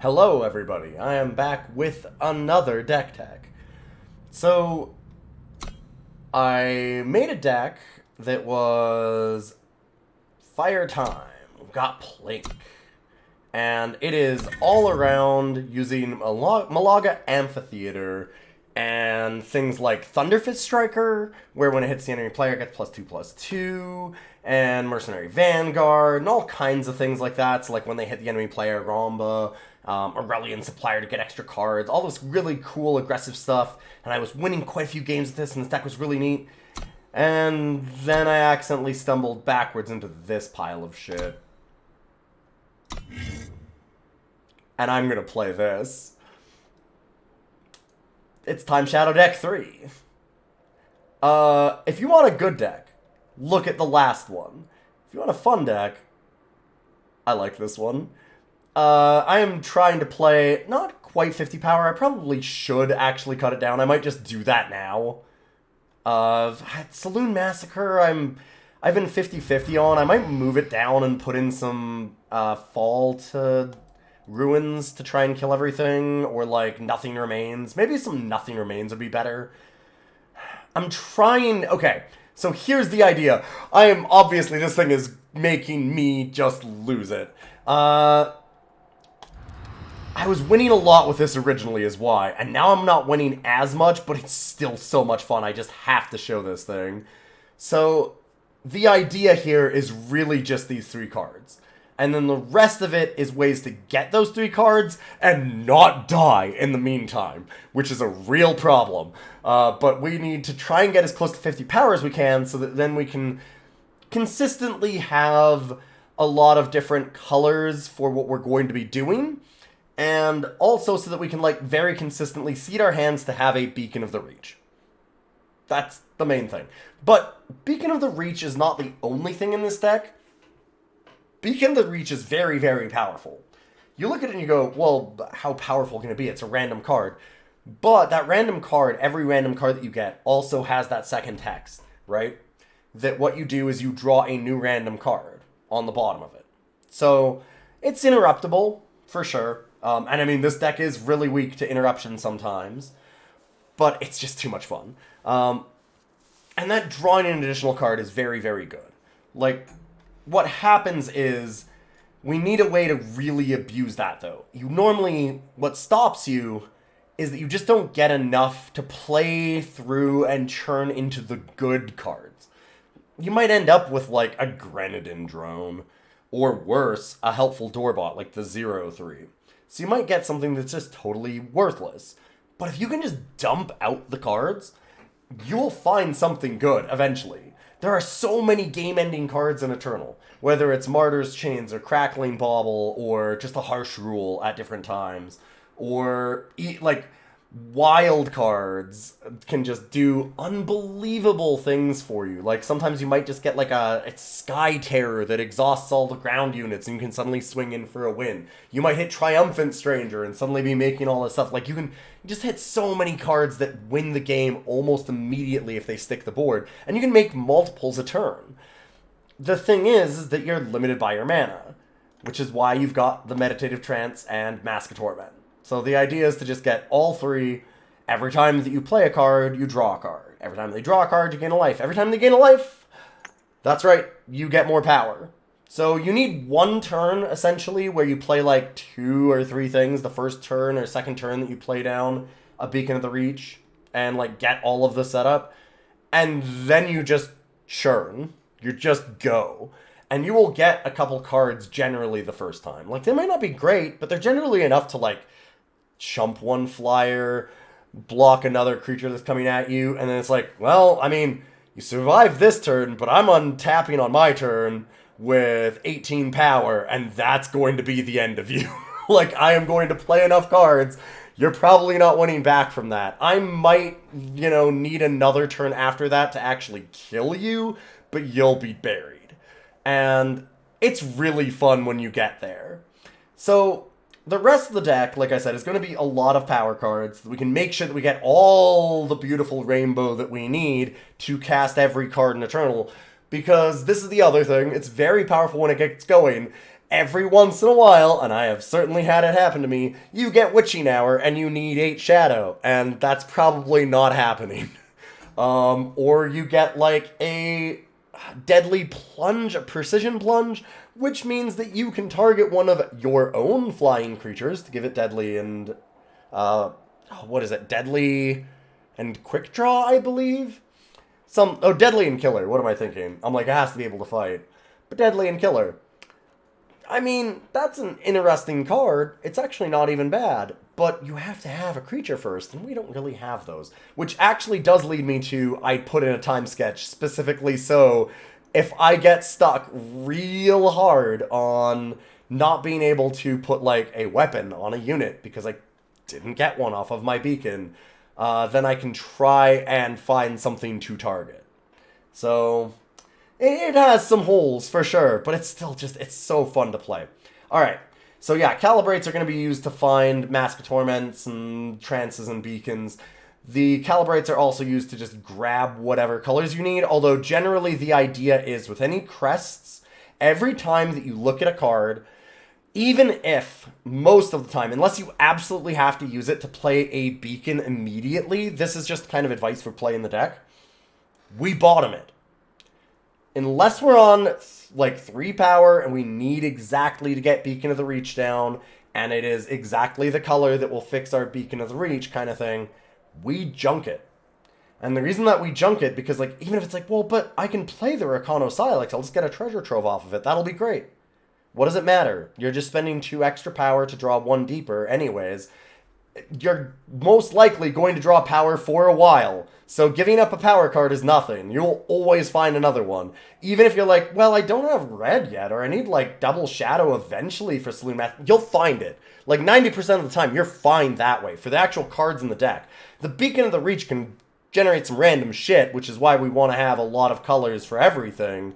Hello everybody, I am back with another deck tag. So, I made a deck that was Fire Time, got Plink, and it is all around using Malaga Amphitheater and things like Thunderfist Striker, where when it hits the enemy player it gets +2/+2, and Mercenary Vanguard, and all kinds of things like that. So like when they hit the enemy player, Ramba, Aurelian Supplier to get extra cards, all this really cool aggressive stuff, and I was winning quite a few games with this, and this deck was really neat. And then I accidentally stumbled backwards into this pile of shit. And I'm gonna play this. It's Time Shadow Deck 3. If you want a good deck, look at the last one. If you want a fun deck, I like this one. I am trying to play not quite 50 power. I probably should actually cut it down. I might just do that now. Saloon Massacre, I've been 50-50 on. I might move it down and put in some Fall to Ruins to try and kill everything, or like Nothing Remains. Maybe some Nothing Remains would be better. I'm trying... Okay, so here's the idea. Obviously, this thing is making me just lose it. I was winning a lot with this originally is why, and now I'm not winning as much, but it's still so much fun. I just have to show this thing. So, the idea here is really just these 3 cards. And then the rest of it is ways to get those 3 cards and not die in the meantime, which is a real problem. But we need to try and get as close to 50 power as we can so that then we can consistently have a lot of different colors for what we're going to be doing. And also so that we can, like, very consistently seed our hands to have a Beacon of the Reach. That's the main thing. But Beacon of the Reach is not the only thing in this deck. Beacon of the Reach is very, very powerful. You look at it and you go, well, how powerful can it be? It's a random card. But that random card, every random card that you get, also has that second text, right? That what you do is you draw a new random card on the bottom of it. So, it's interruptible, for sure. And I mean, this deck is really weak to interruption sometimes. But it's just too much fun. And that drawing an additional card is very, very good. Like... What happens is, we need a way to really abuse that, though. What stops you is that you just don't get enough to play through and churn into the good cards. You might end up with, like, a Grenadin drone, or worse, a helpful Doorbot, like the 0-3. So you might get something that's just totally worthless. But if you can just dump out the cards, you'll find something good eventually. There are so many game-ending cards in Eternal, whether it's Martyr's Chains, or Crackling Bauble, or just a Harsh Rule at different times, or, like, wild cards can just do unbelievable things for you. Like, sometimes you might just get, like, it's Sky Terror that exhausts all the ground units, and you can suddenly swing in for a win. You might hit Triumphant Stranger and suddenly be making all this stuff. Like, you just hit so many cards that win the game almost immediately if they stick the board, and you can make multiples a turn. The thing is that you're limited by your mana, which is why you've got the Meditative, Trance, and Massacre Torment. So the idea is to just get all 3. Every time that you play a card, you draw a card. Every time they draw a card, you gain a life. Every time they gain a life, that's right, you get more power. So you need 1 turn, essentially, where you play like 2 or 3 things. The first turn or second turn that you play down a Beacon of the Reach and like get all of the setup. And then you just churn. You just go. And you will get a couple cards generally the first time. Like, they might not be great, but they're generally enough to, like, chump 1 flyer, block another creature that's coming at you, and then it's like, well, I mean, you survived this turn, but I'm untapping on my turn with 18 power, and that's going to be the end of you. Like, I am going to play enough cards, you're probably not winning back from that. I might, need another turn after that to actually kill you, but you'll be buried. And it's really fun when you get there. So, the rest of the deck, like I said, is going to be a lot of power cards. We can make sure that we get all the beautiful rainbow that we need to cast every card in Eternal. Because this is the other thing. It's very powerful when it gets going. every once in a while, and I have certainly had it happen to me, you get Witching Hour and you need 8 Shadow, and that's probably not happening. Or you get like a Deadly Plunge, a Precision Plunge, which means that you can target one of your own flying creatures to give it Deadly and, what is it, Deadly and Quick Draw, I believe? Deadly and Killer, what am I thinking? I'm like, it has to be able to fight. But Deadly and Killer. I mean, that's an interesting card. It's actually not even bad. But you have to have a creature first, and we don't really have those. Which actually does lead me to, I put in a time sketch specifically so if I get stuck real hard on not being able to put, like, a weapon on a unit because I didn't get one off of my beacon, then I can try and find something to target. So it has some holes for sure, but it's still just, it's so fun to play. Alright, so yeah, Calibrates are going to be used to find Massacre Torments and Trances and Beacons. The Calibrates are also used to just grab whatever colors you need, although generally the idea is with any crests, every time that you look at a card, even if, most of the time, unless you absolutely have to use it to play a beacon immediately, this is just kind of advice for playing the deck, we bottom it. Unless we're on, like, 3 power and we need exactly to get Beacon of the Reach down, and it is exactly the color that will fix our Beacon of the Reach kind of thing, we junk it. And the reason that we junk it, because, like, even if it's like, well, but I can play the Rakano Cylix, I'll just get a treasure trove off of it, that'll be great. What does it matter? You're just spending 2 extra power to draw 1 deeper anyways. You're most likely going to draw power for a while. So giving up a power card is nothing. You'll always find another one. Even if you're like, well, I don't have red yet, or I need, like, double shadow eventually for Saloon Math, you'll find it. Like, 90% of the time, you're fine that way, for the actual cards in the deck. The Beacon of the Reach can generate some random shit, which is why we want to have a lot of colors for everything.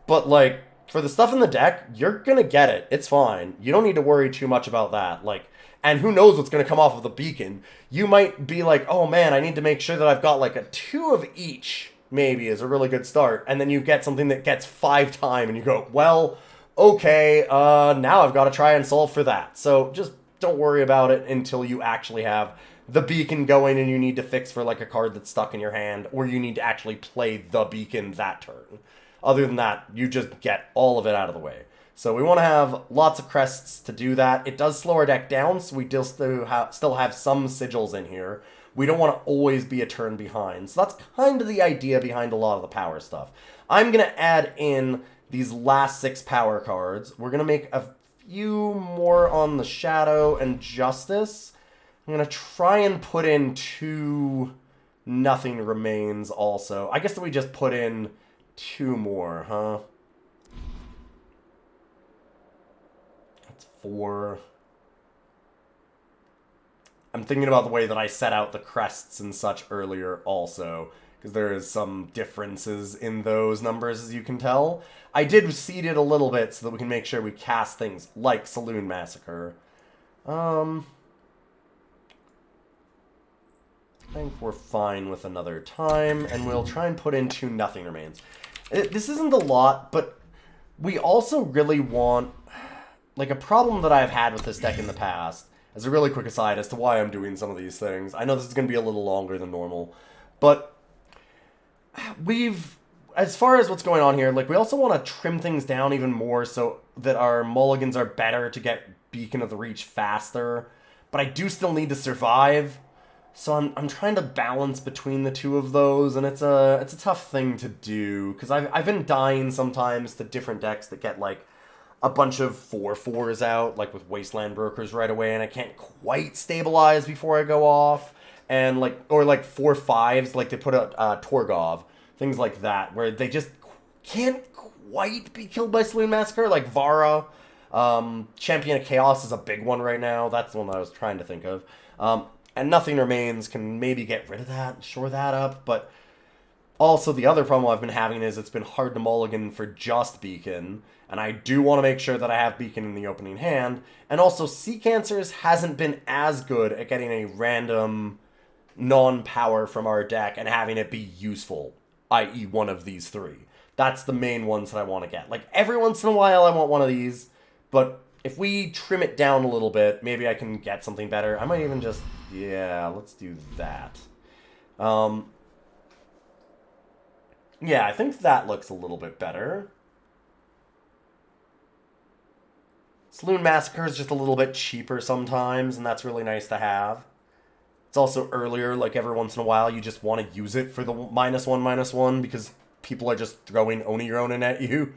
But, like, for the stuff in the deck, you're gonna get it. It's fine. You don't need to worry too much about that. Like, and who knows what's going to come off of the beacon. You might be like, oh man, I need to make sure that I've got like a 2 of each, maybe, is a really good start. And then you get something that gets 5 time, and you go, well, okay, now I've got to try and solve for that. So just don't worry about it until you actually have the beacon going and you need to fix for like a card that's stuck in your hand, or you need to actually play the beacon that turn. Other than that, you just get all of it out of the way. So we want to have lots of crests to do that. It does slow our deck down, so we still have some sigils in here. We don't want to always be a turn behind. So that's kind of the idea behind a lot of the power stuff. I'm going to add in these last 6 power cards. We're going to make a few more on the Shadow and Justice. I'm going to try and put in 2 Nothing Remains also. I guess that we just put in 2 more, huh? 4. I'm thinking about the way that I set out the crests and such earlier also, because there is some differences in those numbers, as you can tell. I did seed it a little bit so that we can make sure we cast things like Saloon Massacre. I think we're fine with another time, and we'll try and put in 2 Nothing Remains. This isn't a lot, but we also really want... Like, a problem that I've had with this deck in the past, as a really quick aside as to why I'm doing some of these things, I know this is going to be a little longer than normal, but as far as what's going on here, like, we also want to trim things down even more so that our mulligans are better to get Beacon of the Reach faster, but I do still need to survive, so I'm trying to balance between the 2 of those, and it's a tough thing to do, because I've been dying sometimes to different decks that get, like, a bunch of 4/4s out, like with Wasteland Brokers right away, and I can't quite stabilize before I go off, and like, or like 4/5s, like they put a Torgov, things like that, where they just can't quite be killed by Saloon Massacre, like Vara. Champion of Chaos is a big one right now. That's the one that I was trying to think of. And Nothing Remains can maybe get rid of that, shore that up, but also the other problem I've been having is it's been hard to mulligan for just Beacon, and I do want to make sure that I have Beacon in the opening hand, and also Sea Cancers hasn't been as good at getting a random non-power from our deck and having it be useful, i.e. one of these 3. That's the main ones that I want to get. Like, every once in a while I want one of these, But if we trim it down a little bit, maybe I can get something better. I might even just... Yeah, let's do that. Yeah, I think that looks a little bit better. Saloon Massacre is just a little bit cheaper sometimes, and that's really nice to have. It's also earlier, like every once in a while, you just want to use it for the -1/-1 because people are just throwing Oni Ronin at you.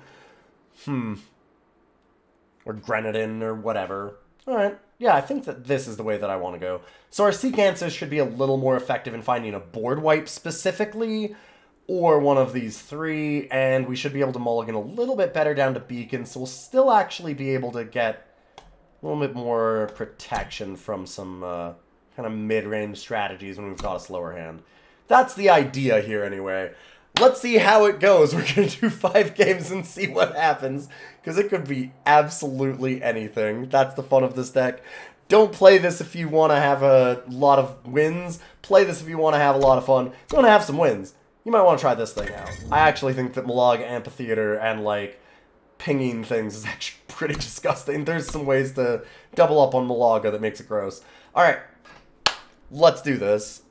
Or Grenadin or whatever. Alright, yeah, I think that this is the way that I want to go. So our Seek Answers should be a little more effective in finding a board wipe specifically, or one of these three, and we should be able to mulligan a little bit better down to Beacon, so we'll still actually be able to get a little bit more protection from some kind of mid-range strategies when we've got a slower hand. That's the idea here anyway. Let's see how it goes. We're going to do 5 games and see what happens, because it could be absolutely anything. That's the fun of this deck. Don't play this if you want to have a lot of wins. Play this if you want to have a lot of fun. If you want to have some wins, you might want to try this thing out. I actually think that Malaga Amphitheater and, like, pinging things is actually pretty disgusting. There's some ways to double up on Malaga that makes it gross. Alright, let's do this.